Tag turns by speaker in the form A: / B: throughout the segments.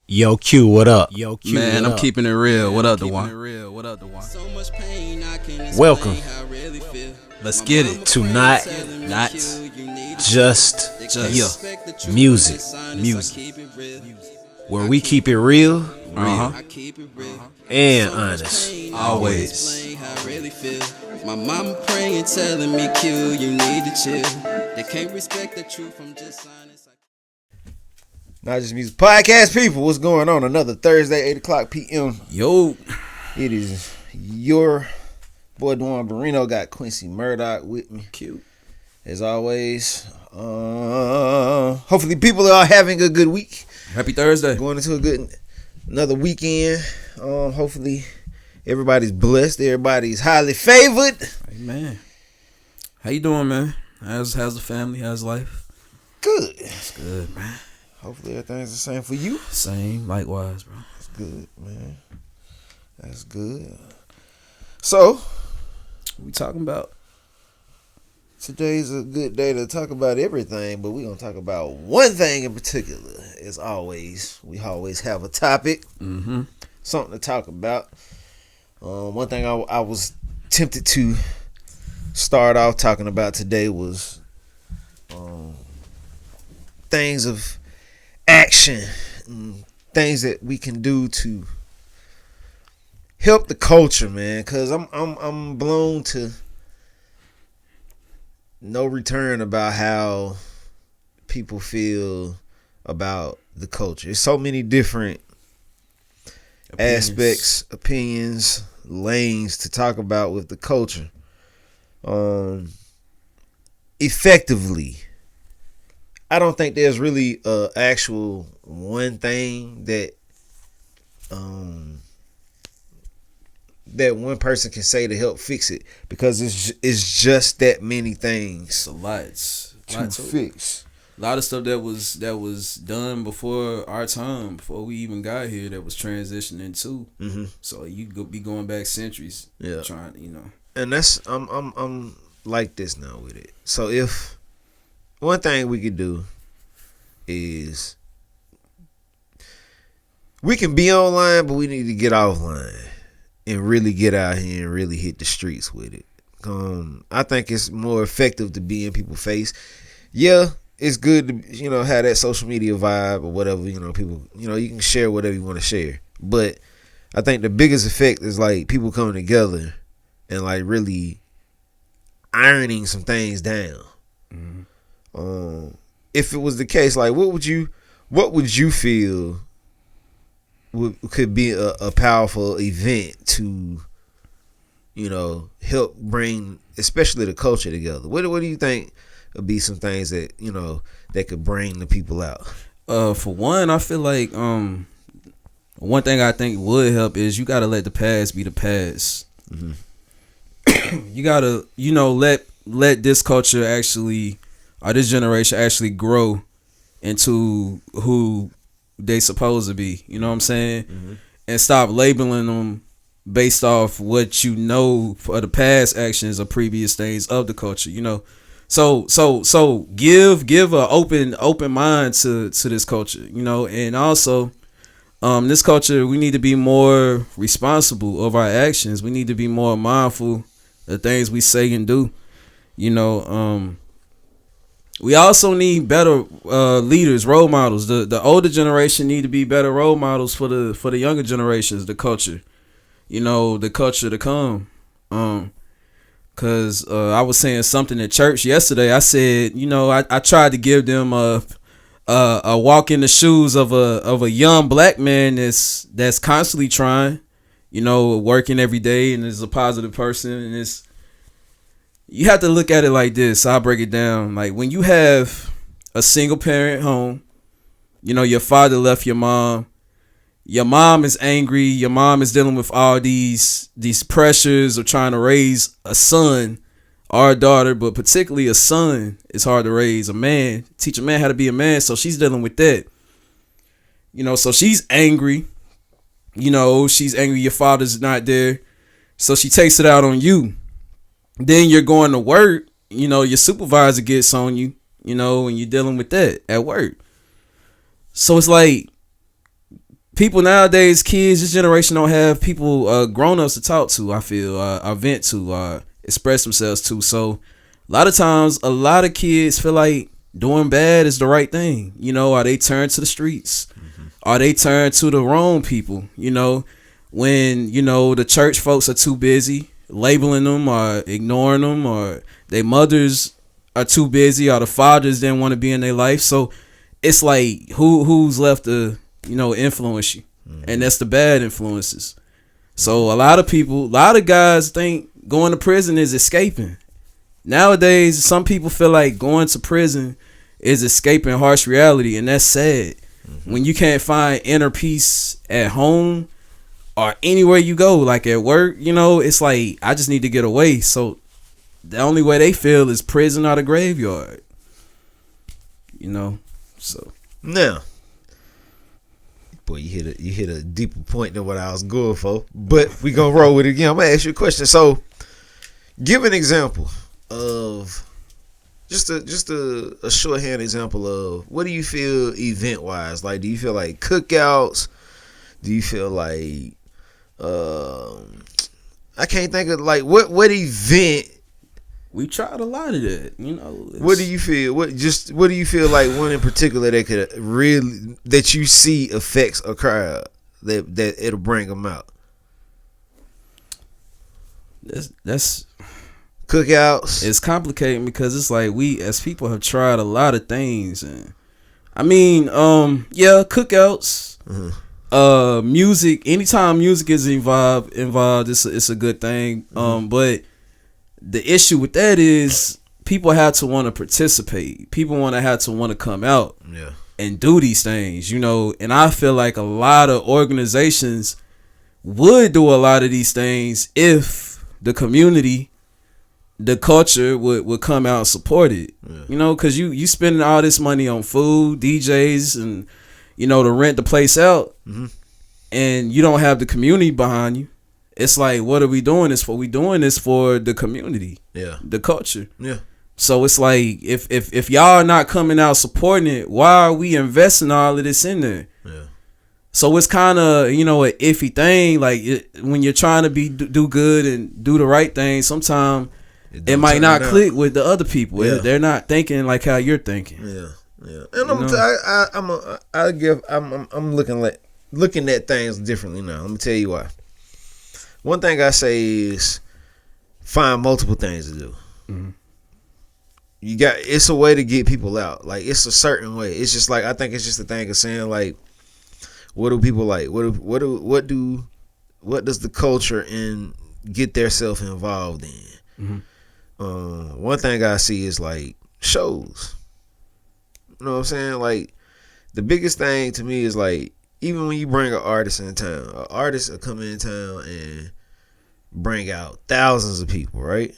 A: Yo, Q, what up? Yo, Q,
B: Man,
A: what
B: I'm
A: up?
B: keeping it real. What up, Duan?
A: Welcome
B: Let's get it.
A: to Not
B: Not
A: Just
B: yeah.
A: Music,
B: Music.
A: where we keep it real
B: Uh-huh.
A: and honest.
B: Always.
C: My mama praying, telling me, Q, you need to chill. They can't respect the truth, I'm just honest.
D: Not Just Music Podcast people, what's going on? Another Thursday, 8 o'clock p.m.
B: Yo.
D: It is your boy Duan Barrino, got Quincy Murdoch with me.
B: Cute.
D: As always. Hopefully people are having a good week.
B: Happy Thursday.
D: Going into another weekend. Hopefully everybody's blessed. Everybody's highly favored.
B: Amen. How you doing, man? How's the family? How's life?
D: Good.
B: That's good, man.
D: Hopefully everything's the same for you.
B: Same. Likewise, bro.
D: That's good, man. That's good. So,
B: What we talking about?
D: today's a good day to talk about everything, but we're going to talk about one thing in particular. As always, we always have a topic, something to talk about. One thing I was tempted to start off talking about today was things of action, things that we can do to help the culture, man. Cause I'm blown to no return about how people feel about the culture. There's so many different aspects, opinions, lanes to talk about with the culture. Effectively, I don't think there's really a actual one thing that that one person can say to help fix it, because it's just that many things
B: It's a lot.
D: to fix.
B: A lot of stuff that was done before our time, before we even got here, that was transitioning too.
D: Mm-hmm.
B: So you could be going back centuries,
D: Yeah.
B: trying,
D: And that's I'm like this now with it. So if one thing we could do is we can be online, but we need to get offline and really get out here and really hit the streets with it. I think it's more effective to be in people's face. Yeah, it's good to have that social media vibe or whatever. People. You can share whatever you want to share, but I think the biggest effect is like people coming together and like really ironing some things down. If it was the case, like what would you feel could be a powerful event to help bring especially the culture together? What do you think would be some things that that could bring the people out?
B: For one, I feel like one thing I think would help is you gotta let the past be the past. You gotta let this culture actually, or this generation actually grow into who they supposed to be. You know what I'm saying? And stop labeling them based off what for the past actions or previous things of the culture. So give a open mind to this culture. And also this culture, we need to be more responsible of our actions. We need to be more mindful of the things we say and do. We also need better leaders, role models. The older generation need to be better role models for the younger generations, the culture. The culture to come. Cause I was saying something at church yesterday. I said, I tried to give them a walk in the shoes of a young black man that's constantly trying, working every day and is a positive person, and you have to look at it like this. I'll break it down. Like when you have a single parent home, your father left your mom. Your mom is angry. Your mom is dealing with all these pressures of trying to raise a son or a daughter, but particularly a son is hard to raise. Teach a man how to be a man. So she's dealing with that. So she's angry. She's angry your father's not there. So she takes it out on you. Then you're going to work, your supervisor gets on you, and you're dealing with that at work. So it's like people nowadays, kids, this generation don't have people, grown ups to talk to. I feel, or vent to, express themselves to. So a lot of times, a lot of kids feel like doing bad is the right thing, or they turn to the streets, or they turn to the wrong people, when, the church folks are too busy labeling them or ignoring them, or their mothers are too busy, or the fathers didn't want to be in their life. So it's like, who's left to, influence you? And that's the bad influences. So a lot of guys think going to prison is escaping. Nowadays, some people feel like going to prison is escaping harsh reality, and that's sad. When you can't find inner peace at home or anywhere you go, like at work, it's like, I just need to get away. So the only way they feel is prison or the graveyard. So
D: now, boy, you hit a deeper point than what I was going for, but we gonna roll with it again. I'm gonna ask you a question. So, give an example of just a shorthand example of what do you feel event wise? Like, do you feel like cookouts? Do you feel like I can't think of like what event?
B: We tried a lot of that,
D: What do you feel? What do you feel like one in particular that could really that you see affects a crowd that it'll bring them out?
B: That's
D: cookouts.
B: It's complicating because it's like we as people have tried a lot of things, and I mean, cookouts, music. Anytime music is involved, it's a good thing. But the issue with that is people have to want to participate. People want to come out, and do these things, And I feel like a lot of organizations would do a lot of these things if the community, the culture would come out and support it. Because you spending all this money on food, DJs, and to rent the place out, and you don't have the community behind you. It's like, what are we doing this for? We doing this for the community, the culture. So it's like, if y'all are not coming out supporting it, why are we investing all of this in there? So it's kind of, an iffy thing. Like, when you're trying to do good and do the right thing, sometimes it might not click with the other people. They're not thinking like how you're thinking.
D: And I'm looking at things differently now. Let me tell you why. One thing I say is find multiple things to do. It's a way to get people out. Like, it's a certain way. It's just like, I think it's just a thing of saying, like, what do people like? What does the culture and get theirself involved in? One thing I see is like shows. You know what I'm saying? Like, the biggest thing to me is like, even when you bring an artist in town, an artist will come in town and bring out thousands of people, right?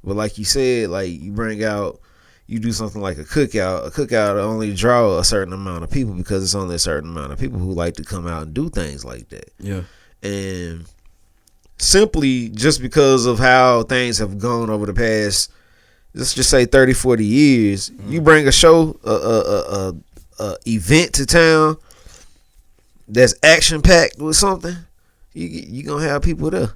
D: But like you said, like, you do something like a cookout will only draw a certain amount of people because it's only a certain amount of people who like to come out and do things like that. And simply just because of how things have gone over the past, let's just say 30, 40 years, you bring a show, a event to town that's action packed with something, you gonna have people there.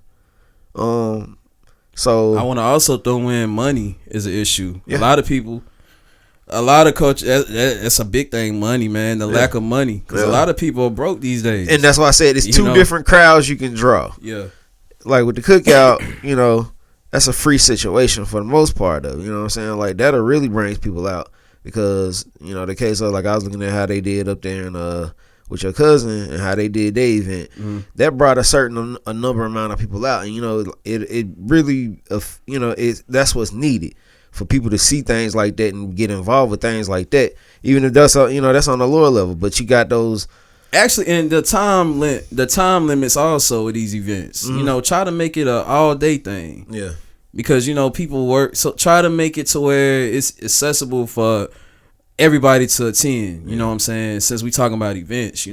D: So
B: I want to also throw in money is an issue. A lot of people, a lot of culture, that's a big thing. Money, man, the lack of money, because a lot of people are broke these days.
D: And that's why I said it's two different crowds you can draw. Like with the cookout, that's a free situation for the most part of it. You know what I'm saying? Like, that'll really brings people out because, the case of, like, I was looking at how they did up there in with your cousin and how they did their event. That brought a number amount of people out, and it really that's what's needed for people to see things like that and get involved with things like that, even if that's that's on the lower level. But you got those.
B: Actually, and the time limits also with these events. Try to make it a all day thing. Because people work, so try to make it to where it's accessible for everybody to attend. You know what I'm saying? Since we talking about events,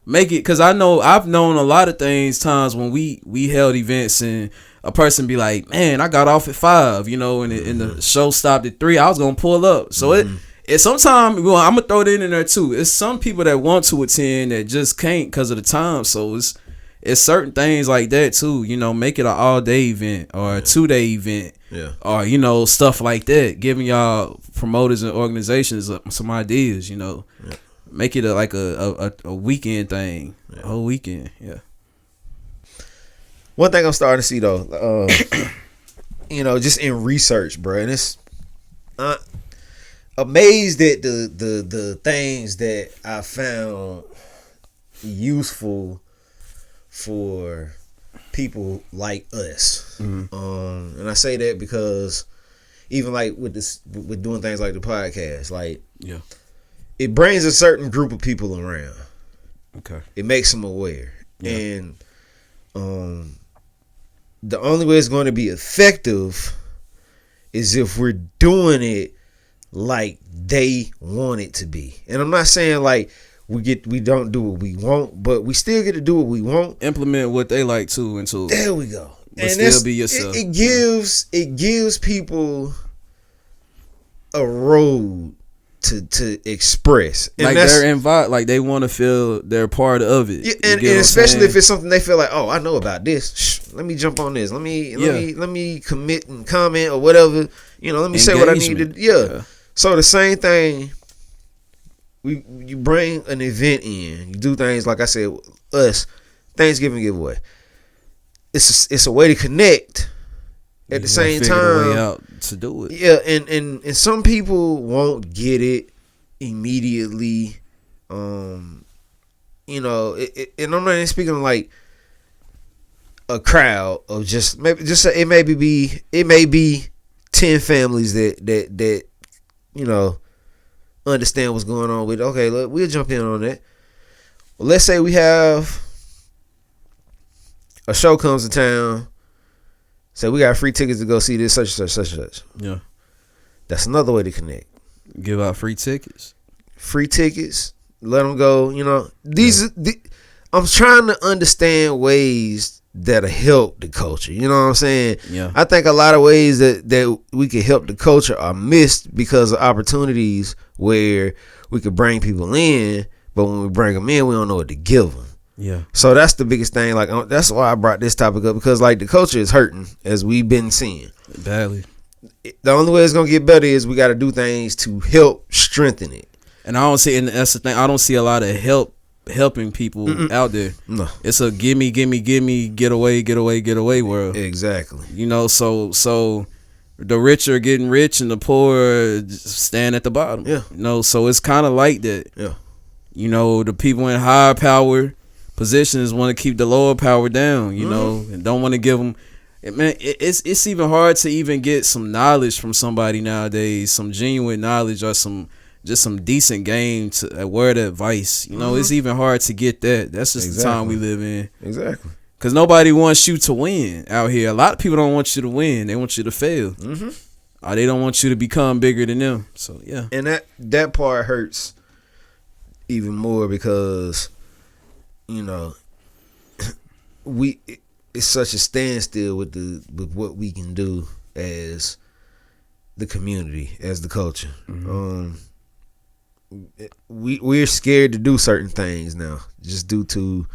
B: make it, because I've known a lot of times when we held events and a person be like, man, I got off at 5, and the show stopped at 3. I was gonna pull up, so And sometimes, well, I'm gonna throw it in there too. It's some people that want to attend that just can't because of the time. So it's certain things like that too. You know, make it an all day event or a 2-day event.
D: Yeah.
B: Or, you know, stuff like that. Giving y'all promoters and organizations some ideas, you know. Yeah. Make it a weekend thing. Yeah. A whole weekend, yeah.
D: One thing I'm starting to see though, you know, just in research, bro, and it's amazed at the things that I found useful for people like us. Mm-hmm. And I say that because even like with doing things like the podcast, like it brings a certain group of people around. Okay. It makes them aware. Yeah. And the only way it's going to be effective is if we're doing it like they want it to be. And I'm not saying like we don't do what we want, but we still get to do what we want.
B: Implement what they like too into.
D: There we go.
B: But and still be yourself.
D: It gives people a road to express, and
B: like they're involved, like they want to feel they're part of it.
D: Yeah, and especially if it's something they feel like, oh, I know about this. Let me jump on this. Let me commit and comment or whatever. You know, let me say what I need to. Yeah. So the same thing. You bring an event in. You do things like I said. Us Thanksgiving giveaway. It's a way to connect. At the same time,
B: a way out to do it.
D: Yeah, and some people won't get it immediately. You know, and I'm not even speaking of like a crowd of it may be 10 families that you know understand what's going on with. Okay, look, we'll jump in on that. Well, let's say we have a show comes to town. Say we got free tickets to go see this such and such. Yeah. That's another way to connect.
B: Give out free tickets.
D: Free tickets. Let them go. You know, I'm trying to understand ways that'll help the culture. You know what I'm saying? Yeah. I think a lot of ways that we can help the culture are missed because of opportunities where we could bring people in, but when we bring them in, we don't know what to give them. Yeah. So that's the biggest thing. Like that's why I brought this topic up, because like the culture is hurting, as we've been seeing
B: badly.
D: The only way it's gonna get better is we got to do things to help strengthen it.
B: And I don't see, and that's the thing, I don't see a lot of helping people out there. No, it's a gimme, get away world.
D: Exactly.
B: You know, so the rich are getting rich and the poor stand at the bottom. Yeah. You know, so it's kind of like that. Yeah. You know, the people in higher power positions want to keep the lower power down, you know, and don't want to give them. Man, it's even hard to even get some knowledge from somebody nowadays, some genuine knowledge or some decent game to a word of advice. You know, it's even hard to get that. That's just the time we live in.
D: Exactly.
B: Because nobody wants you to win out here. A lot of people don't want you to win. They want you to fail. Or they don't want you to become bigger than them. So, yeah.
D: And that part hurts even more because, you know, it's such a standstill with what we can do as the community, as the culture. We're scared to do certain things now, just due to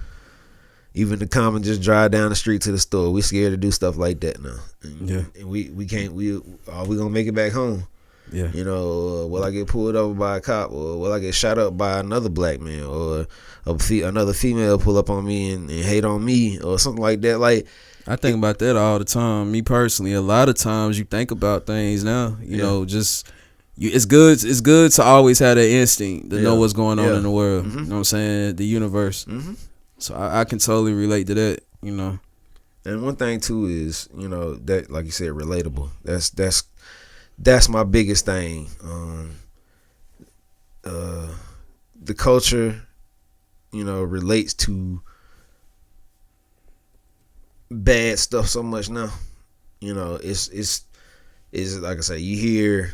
D: even the common just drive down the street to the store. We're scared to do stuff like that now. And we can't. Are we gonna make it back home? Yeah. You know, will I get pulled over by a cop, or will I get shot up by another black man, or another female pull up on me and hate on me, or something like that? Like,
B: I think about that all the time. Me personally, a lot of times you think about things now. You know, just it's good to always have that instinct to know what's going on in the world. You know what I'm saying? The universe. So I can totally relate to that. You know.
D: And one thing too is, you know, that, like you said, relatable. That's my biggest thing. The culture, you know, relates to bad stuff so much now. You know, it's like I say, you hear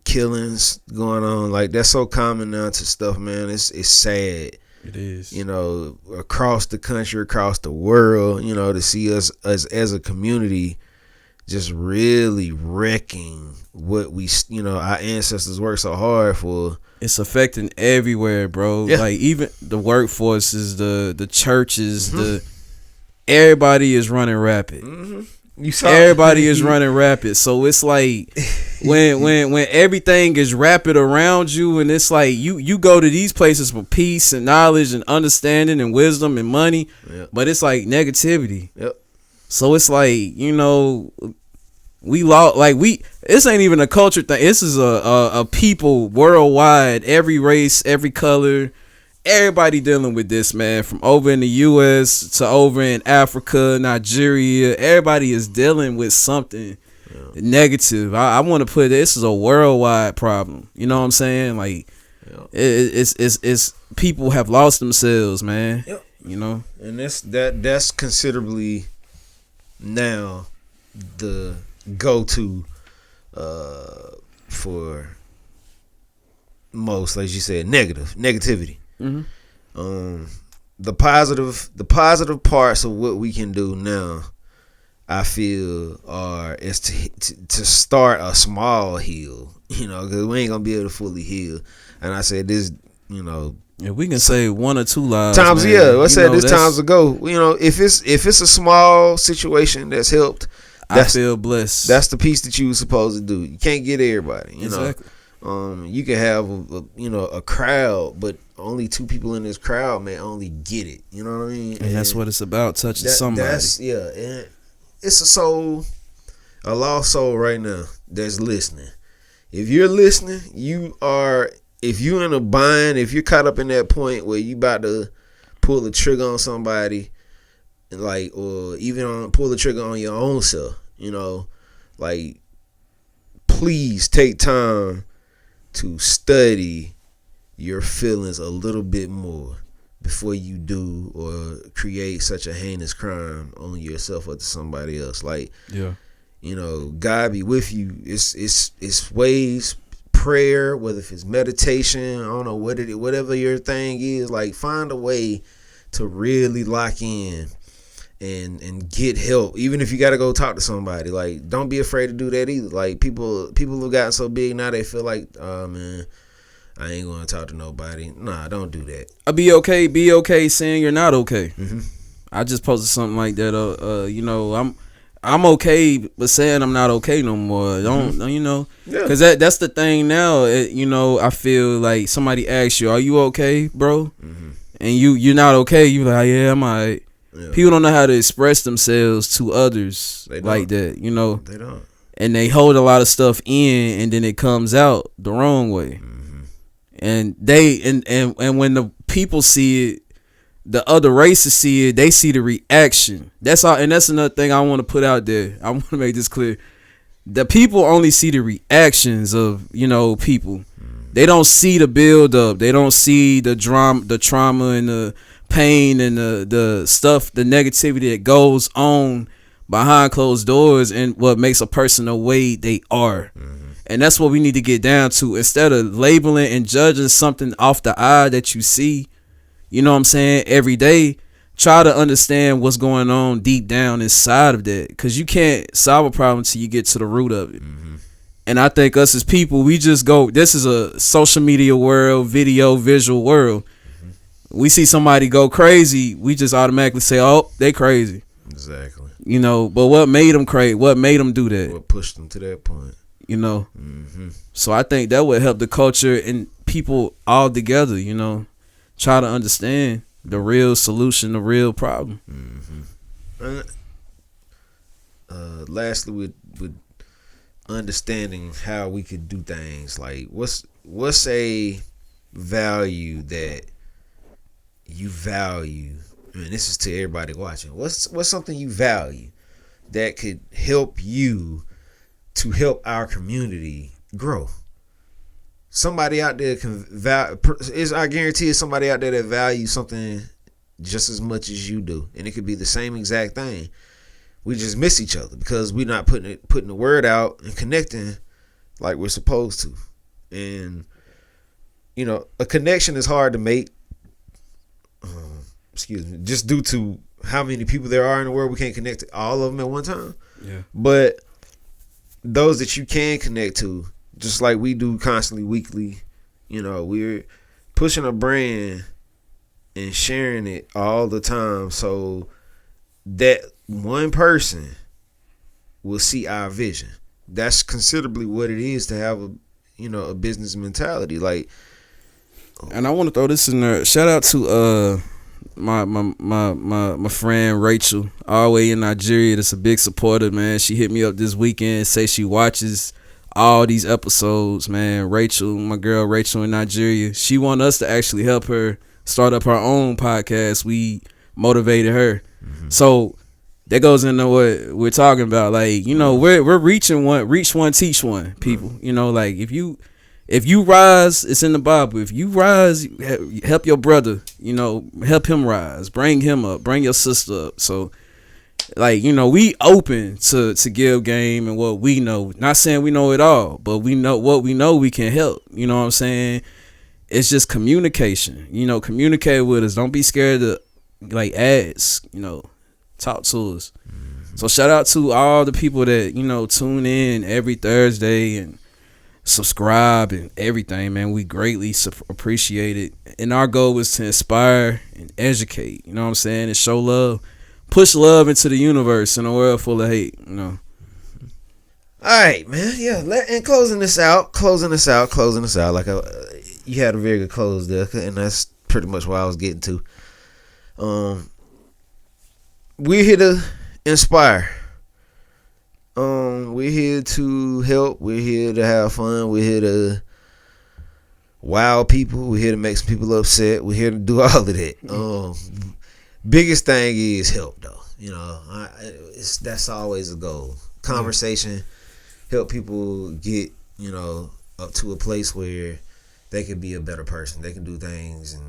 D: killings going on, like that's so common now to stuff, man. It's sad.
B: It is.
D: You know, across the country, across the world, you know, to see us as a community just really wrecking what we, our ancestors worked so hard for.
B: It's affecting everywhere, bro.
D: Yeah.
B: Like even the workforces, the churches, everybody is running rapid. Everybody is running rapid. So it's like when everything is rapid around you, and it's like you go to these places for peace and knowledge and understanding and wisdom and money, but it's like negativity.
D: Yep.
B: So it's like, we lost, this ain't even a culture thing. This is a people worldwide, every race, every color, everybody dealing with this, man. From over in the U.S. to over in Africa, Nigeria, everybody is dealing with something negative. I want to put this is a worldwide problem. You know what I'm saying? Like, it's people have lost themselves, man.
D: Yep.
B: And
D: that's considerably now the go-to for most, like you said, negativity. The positive parts of what we can do now, I feel, is to start a small heal, because we ain't gonna be able to fully heal. And I said this,
B: if we can save one or two lives,
D: times,
B: man,
D: I said this times ago. If it's a small situation that's helped,
B: I feel blessed.
D: That's the piece that you were supposed to do. You can't get everybody.
B: Exactly.
D: You can have a crowd, but only 2 people in this crowd may only get it. You know what I mean?
B: And that's what it's about, touching somebody.
D: And it's a lost soul right now that's listening. If you're listening, if you're in a bind, if you're caught up in that point where you about to pull the trigger on somebody, or even pull the trigger on your own self, please take time to study your feelings a little bit more before you do or create such a heinous crime on yourself or to somebody else. God be with you. It's ways, prayer, whether if it's meditation, I don't know whatever your thing is, find a way to really lock in and get help, even if you got to go talk to somebody. Don't be afraid to do that either. People have gotten so big now, they feel like, oh man, I ain't going to talk to nobody. Nah, don't do that.
B: Be okay saying you're not okay. I just posted something like that. I'm okay, but saying I'm not okay no more. Because that's the thing now. I feel like somebody asks you, "Are you okay, bro?" And you're not okay. You like, yeah, I'm alright. Yeah. People don't know how to express themselves to others like that, They don't. And they hold a lot of stuff in, and then it comes out the wrong way. And and when the people see it, the other races see it, they see the reaction. That's all. And that's another thing I want to put out there. I want to make this clear. The people only see the reactions of, people. They don't see the build up. They don't see the trauma and the pain and the stuff, the negativity that goes on behind closed doors and what makes a person the way they are. And that's what we need to get down to. Instead of labeling and judging something off the eye that you see, every day, try to understand what's going on deep down inside of that. Because you can't solve a problem until you get to the root of it. And I think us as people, we just go, this is a social media world, visual world. We see somebody go crazy, we just automatically say, oh, they crazy.
D: Exactly.
B: But what made them crazy? What made them do that?
D: What pushed them to that point?
B: So I think that would help the culture and people all together, try to understand the real solution, the real problem.
D: Lastly, with understanding how we could do things, what's a value that you value, and this is to everybody watching, what's something you value that could help you to help our community grow? Somebody out there I guarantee it's somebody out there that values something just as much as you do, and it could be the same exact thing. We just miss each other because we're not putting the word out and connecting like we're supposed to. And a connection is hard to make. Just due to how many people there are in the world, we can't connect to all of them at one time.
B: Yeah.
D: But those that you can connect to, just like we do constantly, weekly. We're pushing a brand and sharing it all the time, so that one person will see our vision. That's considerably what it is to have a business mentality. Like,
B: and I want to throw this in there. Shout out to my friend Rachel, all the way in Nigeria. That's a big supporter, man. She hit me up this weekend, say she watches all these episodes, man. Rachel, my girl Rachel in Nigeria, she want us to actually help her start up her own podcast. We motivated her. So that goes into what we're talking about. Like, we're reaching reach one, teach one, people. Like if you rise, it's in the Bible. If you rise, help your brother, help him rise, bring him up, bring your sister up. So like, we open to give game and what we know. Not saying we know it all, but we know what we know we can help. You know what I'm saying? It's just communication. Communicate with us. Don't be scared to like ask, talk to us. So shout out to all the people that, tune in every Thursday and subscribe and everything, man. We greatly appreciate it. And our goal is to inspire and educate, you know what I'm saying? And show love. Push love into the universe in a world full of hate, All
D: right, man. Yeah, and closing this out. Like you had a very good close there, and that's pretty much what I was getting to. We're here to inspire. We're here to help. We're here to have fun. We're here to wow people. We're here to make some people upset. We're here to do all of that. Biggest thing is help, though. That's always a goal. Conversation, help people get up to a place where they can be a better person. They can do things and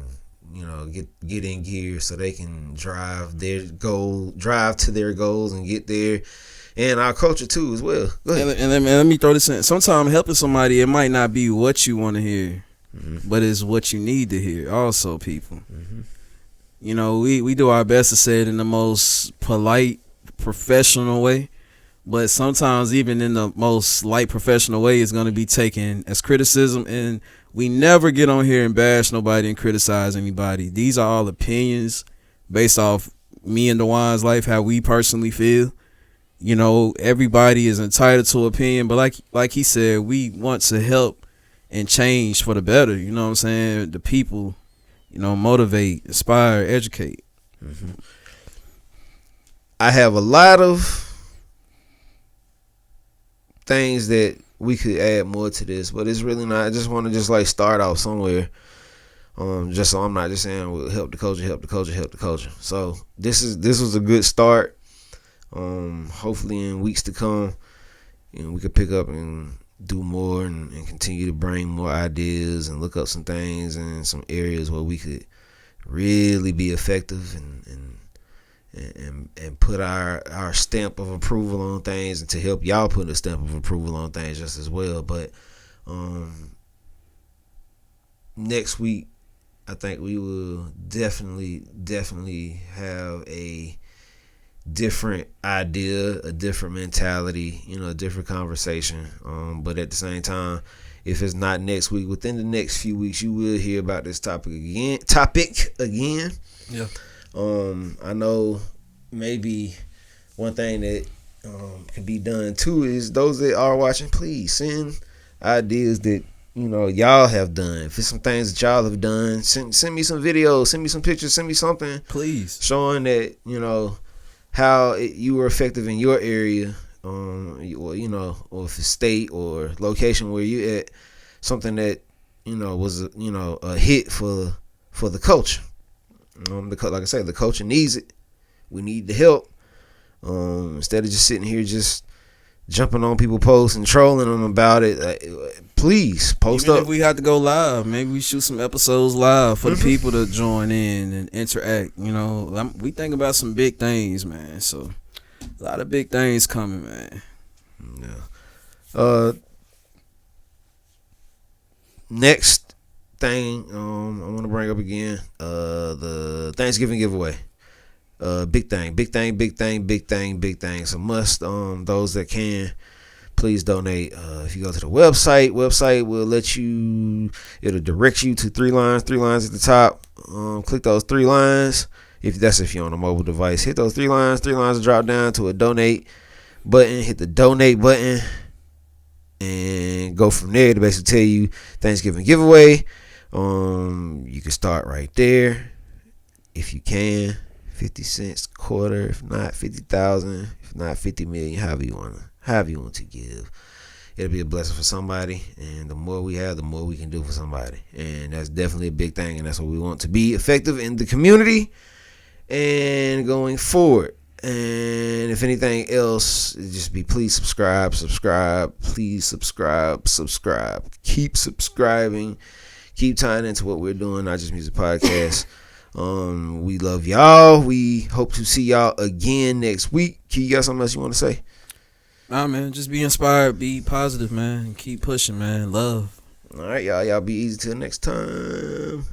D: get in gear so they can drive to their goals and get there. And our culture too as well. Go ahead.
B: And let me throw this in. Sometimes helping somebody, it might not be what you want to hear, but it's what you need to hear also, people. We do our best to say it in the most polite, professional way, but sometimes even in the most light, professional way, it's going to be taken as criticism. And we never get on here and bash nobody and criticize anybody. These are all opinions based off me and Duan's life, how we personally feel. Everybody is entitled to opinion, but like he said, we want to help and change for the better. You know what I'm saying? The people, motivate, inspire, educate.
D: I have a lot of things that we could add more to this, but it's really not. I just want to start off somewhere. Just so I'm not just saying, well, help the culture. So this was a good start. Hopefully in weeks to come, we could pick up and do more and continue to bring more ideas and look up some things in some areas where we could really be effective and put our stamp of approval on things, and to help y'all put a stamp of approval on things just as well. But next week, I think we will definitely have a different idea, a different mentality, a different conversation. But at the same time, if it's not next week, within the next few weeks, you will hear about this topic again.
B: Yeah.
D: I know maybe one thing that can be done too is those that are watching, please send ideas that y'all have done. If it's some things that y'all have done, send me some videos, send me some pictures, send me something,
B: please,
D: showing that how you were effective in your area, or if it's state or location where you at, something that was a hit for the culture. Like I said, the culture needs it. We need the help. Instead of just sitting here just jumping on people's posts and trolling them about it, please post
B: Even
D: up.
B: If we have to go live, maybe we shoot some episodes live for the people to join in and interact. We think about some big things, man. So a lot of big things coming, man.
D: Yeah. Next thing I want to bring up again, the Thanksgiving giveaway. Big thing. It's a must. Those that can, please donate. If you go to the website will let you, it'll direct you to three lines at the top. Click those 3 lines. If you're on a mobile device, hit those 3 lines. 3 lines will drop down to a donate button. Hit the donate button and go from there to basically tell you Thanksgiving giveaway. You can start right there if you can. 50 cents, quarter, if not 50,000, if not 50 million, however you want to give. It'll be a blessing for somebody, and the more we have, the more we can do for somebody, and that's definitely a big thing, and that's what we want, to be effective in the community and going forward. And if anything else, just be please subscribe, please subscribe, keep subscribing, keep tying into what we're doing, Not Just Music Podcast. We love y'all. We hope to see y'all again next week. Q, you got something else you want to say?
B: Nah, man, just be inspired, be positive, man, and keep pushing, man. Love.
D: All right, y'all be easy till next time.